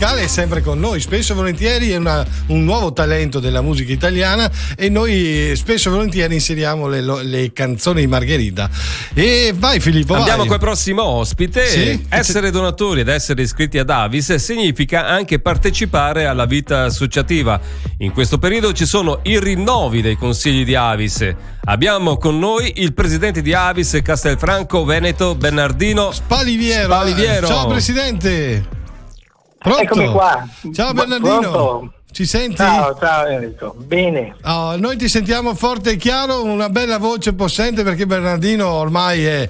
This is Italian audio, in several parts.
È sempre con noi, spesso e volentieri è un nuovo talento della musica italiana e noi spesso e volentieri inseriamo le canzoni di Margherita. E vai Filippo, andiamo vai. col prossimo ospite. Sì? Essere donatori ed essere iscritti ad Avis significa anche partecipare alla vita associativa. In questo periodo ci sono i rinnovi dei consigli di Avis. Abbiamo con noi il presidente di Avis Castelfranco Veneto, Bernardino Spaliviero. Ciao presidente. Pronto? Eccomi qua. Ciao Bernardino. Pronto? Ci senti? Ciao Enrico. Bene. Oh, noi ti sentiamo forte e chiaro, una bella voce possente, perché Bernardino ormai è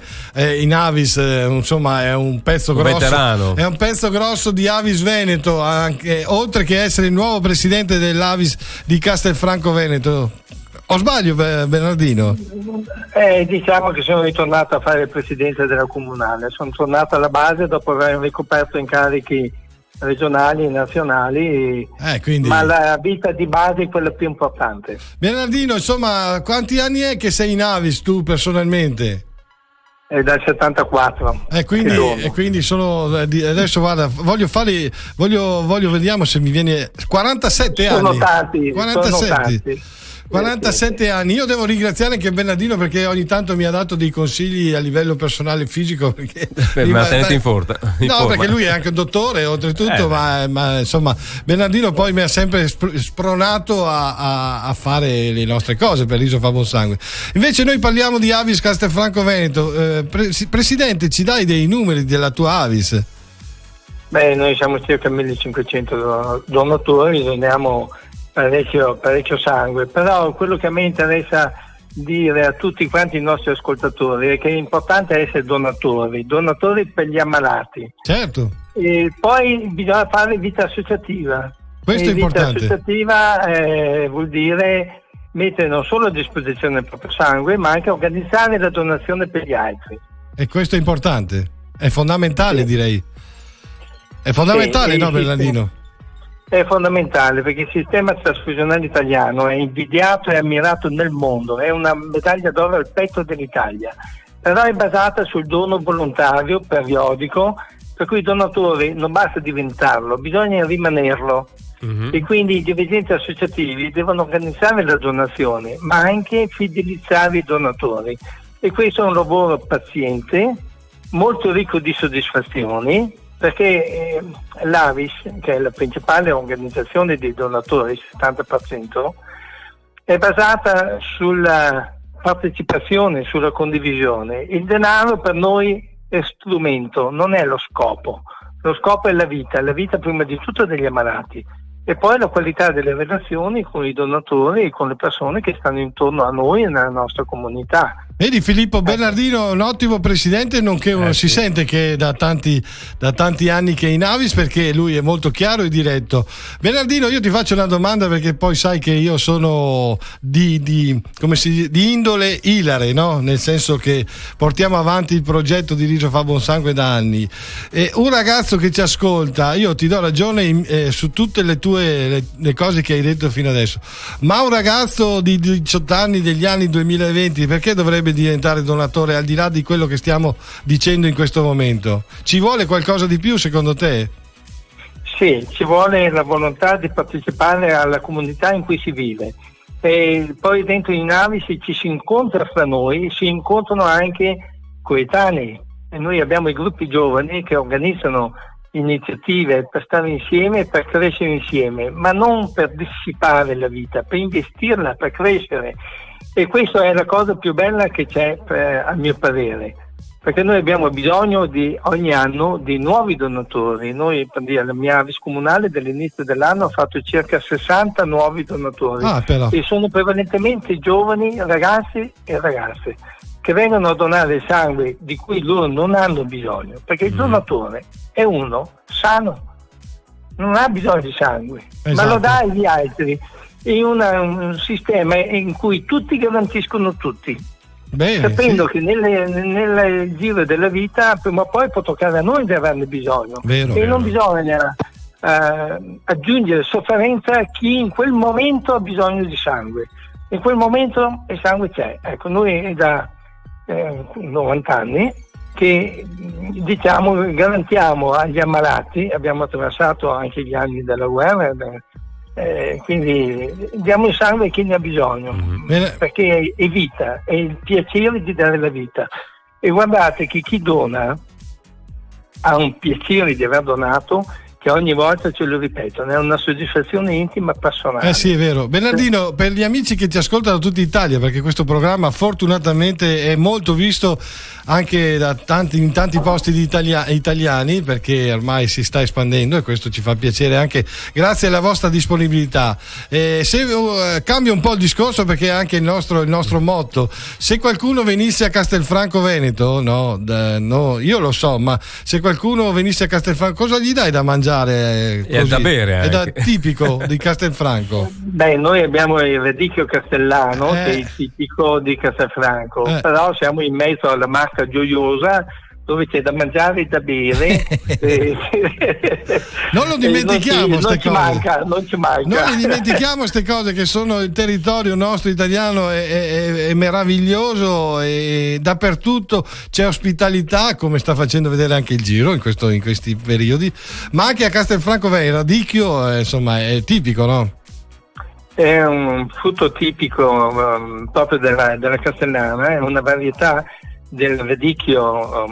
in Avis, insomma è un pezzo grosso. Veterano. È un pezzo grosso di Avis Veneto, anche, oltre che essere il nuovo presidente dell'Avis di Castelfranco Veneto. O sbaglio Bernardino? Diciamo che sono ritornato a fare il presidente della comunale. Sono tornato alla base dopo aver ricoperto incarichi regionali e nazionali, quindi... ma la vita di base è quella più importante. Bernardino, insomma, quanti anni è che sei in Avis tu personalmente? È dal 74. Quindi sono adesso guarda, voglio vediamo se mi viene 47 sono anni. Tanti, 47. sono tanti. 47 anni. Io devo ringraziare anche Bernardino, perché ogni tanto mi ha dato dei consigli a livello personale e fisico, perché me la tenete in forma. Perché lui è anche un dottore oltretutto, ma insomma Bernardino poi mi ha sempre spronato a fare le nostre cose per l'Iso fa buon sangue. Invece noi parliamo di Avis Castelfranco Veneto. Presidente, ci dai dei numeri della tua Avis? Beh, noi siamo circa 1500 donatori, doniamo parecchio sangue, però quello che a me interessa dire a tutti quanti i nostri ascoltatori è che è importante essere donatori per gli ammalati. Certo. E poi bisogna fare vita associativa. Questo è importante. Vita associativa vuol dire mettere non solo a disposizione il proprio sangue, ma anche organizzare la donazione per gli altri. E questo è importante, è fondamentale, sì. Direi. È fondamentale, no Bernardino? È fondamentale, perché il sistema trasfusionale italiano è invidiato e ammirato nel mondo, è una medaglia d'oro al petto dell'Italia, però è basata sul dono volontario periodico, per cui i donatori non basta diventarlo, bisogna rimanerlo. E quindi i dirigenti associativi devono organizzare la donazione, ma anche fidelizzare i donatori, e questo è un lavoro paziente, molto ricco di soddisfazioni, perché l'Avis, che è la principale organizzazione dei donatori, il 70%, è basata sulla partecipazione, sulla condivisione. Il denaro per noi è strumento, non è lo scopo. Lo scopo è la vita prima di tutto degli ammalati, e poi la qualità delle relazioni con i donatori e con le persone che stanno intorno a noi e nella nostra comunità. Vedi Filippo, Bernardino è un ottimo presidente, nonché si sente che da tanti anni che è in Avis, perché lui è molto chiaro e diretto. Bernardino, io ti faccio una domanda, perché poi sai che io sono di indole ilare, no? Nel senso che portiamo avanti il progetto di Riso fa buon sangue da anni. E un ragazzo che ci ascolta, io ti do ragione su tutte le tue le cose che hai detto fino adesso, ma un ragazzo di 18 anni degli anni 2020 perché dovrebbe diventare donatore, al di là di quello che stiamo dicendo in questo momento? Ci vuole qualcosa di più secondo te? Sì, ci vuole la volontà di partecipare alla comunità in cui si vive, e poi dentro i Avis ci si incontra fra noi, si incontrano anche coetanei, e noi abbiamo i gruppi giovani che organizzano iniziative per stare insieme, per crescere insieme, ma non per dissipare la vita, per investirla, per crescere. E questa è la cosa più bella che c'è, a mio parere, perché noi abbiamo bisogno ogni anno di nuovi donatori. Noi, per dire, la mia Avis comunale dall'inizio dell'anno ha fatto circa 60 nuovi donatori, e sono prevalentemente giovani ragazzi e ragazze che vengono a donare sangue di cui loro non hanno bisogno, perché il donatore è uno sano, non ha bisogno di sangue, ma lo dà agli altri in un sistema in cui tutti garantiscono tutti. Bene, sapendo che nel giro della vita prima o poi può toccare a noi di averne bisogno, non bisogna aggiungere sofferenza a chi in quel momento ha bisogno di sangue. In quel momento il sangue c'è. Ecco, noi da 90 anni che diciamo garantiamo agli ammalati, abbiamo attraversato anche gli anni della guerra, quindi diamo il sangue a chi ne ha bisogno, perché è vita, è il piacere di dare la vita. E guardate che chi dona ha un piacere di aver donato, che ogni volta ce lo ripetono, è una soddisfazione intima personale. Sì, è vero. Bernardino, per gli amici che ti ascoltano da tutta Italia, perché questo programma fortunatamente è molto visto anche in tanti posti di italiani, perché ormai si sta espandendo e questo ci fa piacere anche grazie alla vostra disponibilità. Cambio un po' il discorso, perché è anche il nostro motto: se qualcuno venisse a Castelfranco Veneto, no, io lo so, ma se qualcuno venisse a Castelfranco, cosa gli dai da mangiare? E da bere è tipico di Castelfranco. Beh, noi abbiamo il radicchio castellano, che è il tipico di Castelfranco, però siamo in mezzo alla Marca Gioiosa, dove c'è da mangiare e da bere. Non lo dimentichiamo, non ci manca. Non le dimentichiamo queste cose, che sono il territorio nostro italiano, è meraviglioso, e dappertutto c'è ospitalità, come sta facendo vedere anche il Giro in questi periodi, ma anche a Castelfranco Veneto, radicchio, insomma, è tipico, no? È un frutto tipico proprio della Castellana, è una varietà del radicchio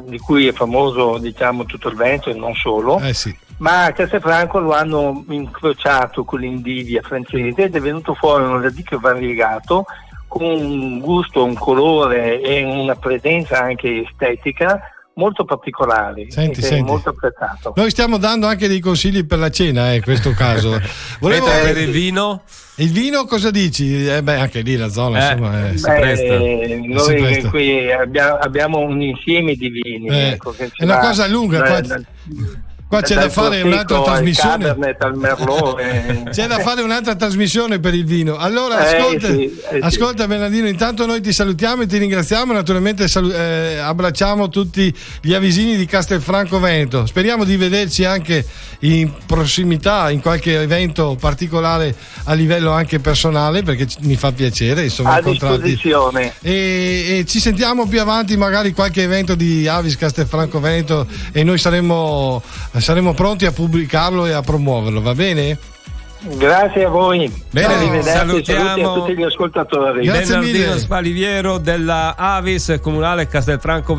di cui è famoso, diciamo, tutto il Veneto e non solo, sì. Ma a Castelfranco lo hanno incrociato con l'Indivia francese ed è venuto fuori un radicchio variegato con un gusto, un colore e una presenza anche estetica molto particolari. Senti. Molto apprezzato. Noi stiamo dando anche dei consigli per la cena, in questo caso. Per il vino? Il vino cosa dici? Anche lì la zona si presta. Noi qui abbiamo un insieme di vini. È una cosa lunga. Qua c'è da fare un'altra trasmissione. C'è da fare un'altra trasmissione per il vino. Allora ascolta Bernardino, intanto noi ti salutiamo e ti ringraziamo. Naturalmente abbracciamo tutti gli avisini di Castelfranco Veneto. Speriamo di vederci anche in prossimità, in qualche evento particolare a livello anche personale, perché mi fa piacere, insomma, a disposizione. E ci sentiamo più avanti, magari qualche evento di Avis Castelfranco Veneto, e noi saremo pronti a pubblicarlo e a promuoverlo, va bene? Grazie a voi. Bene, salutiamo a tutti gli ascoltatori. Bernardino Spaliviero della Avis Comunale Castelfranco